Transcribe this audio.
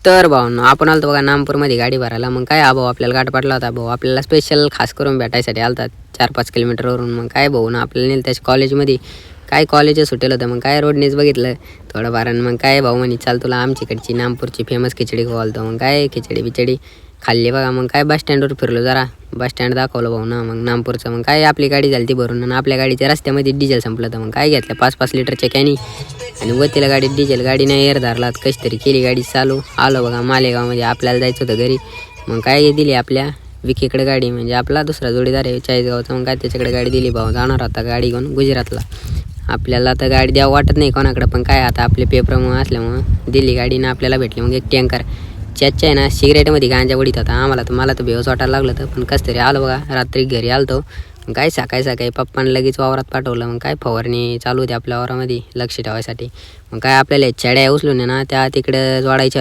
तर भाऊ आपण आलतो बघा नामपूरमध्ये गाडी भरायला. मग काय हा भाऊ आपल्याला गाठ पाडला होता. भाऊ आपल्याला स्पेशल खास करून भेटायसाठी आलतात 4-5 किलोमीटरवरून. मग काय भाऊ ना आपल्याला नेलं त्याच्या कॉलेजमध्ये. काय कॉलेज सुटेल होतं. मग काय रोडनेच बघितलं थोडंफार. आणि मग काय भाऊ म्हणे चाल तुला आमच्याकडची नामपूरची फेमस खिचडी खावालतो. मग काय खिचडी बिचडी खाल्ली बघा. मग काय बस स्टँडवर फिरलो जरा. बस स्टँड दाखवलं भाऊ ना मग नामपूरचं. मग काय आपली गाडी झाली ती भरून. आणि आपल्या गाडीच्या रस्त्यामध्ये डिझेल संपलं. तर मग काय घेतलं 5-5 लिटरच्या कॅनी आणि वतीला गाडीत डिझेल. गाडीने एअर धरलात कशी तरी केली गाडी चालू. आलो बघा मालेगावमध्ये. आपल्याला जायचं होतं घरी. मग काय दिली आपल्या विकीकडे गाडी. म्हणजे आपला दुसरा जोडीदार आहे चाळीसगावचा. मग काय त्याच्याकडे गाडी दिली भाऊ. जाणार होता गाडी घेऊन गुजरातला. आपल्याला तर गाडी द्यावं वाटत नाही कोणाकडं. पण काय आता आपले पेपरमुळे असल्यामुळं दिली गाडीनं आपल्याला भेटली. मग एक टँकर च्याच्या आहे ना सिगरेटमध्ये गांजा उडीत होता. मला तर बेहोस वाटायला लागलं तर. पण कसं तरी आलो बघा. रात्री घरी आलतो. मग काय सकाळी पप्पाने लगेच वावरात पाठवलं. मग काय फवारणी चालू होती आपल्या वावरामध्ये लक्ष ठेवायसाठी. मग काय आपल्याला चड्या उचलून ना त्या तिकडं जोडायच्या होत्या.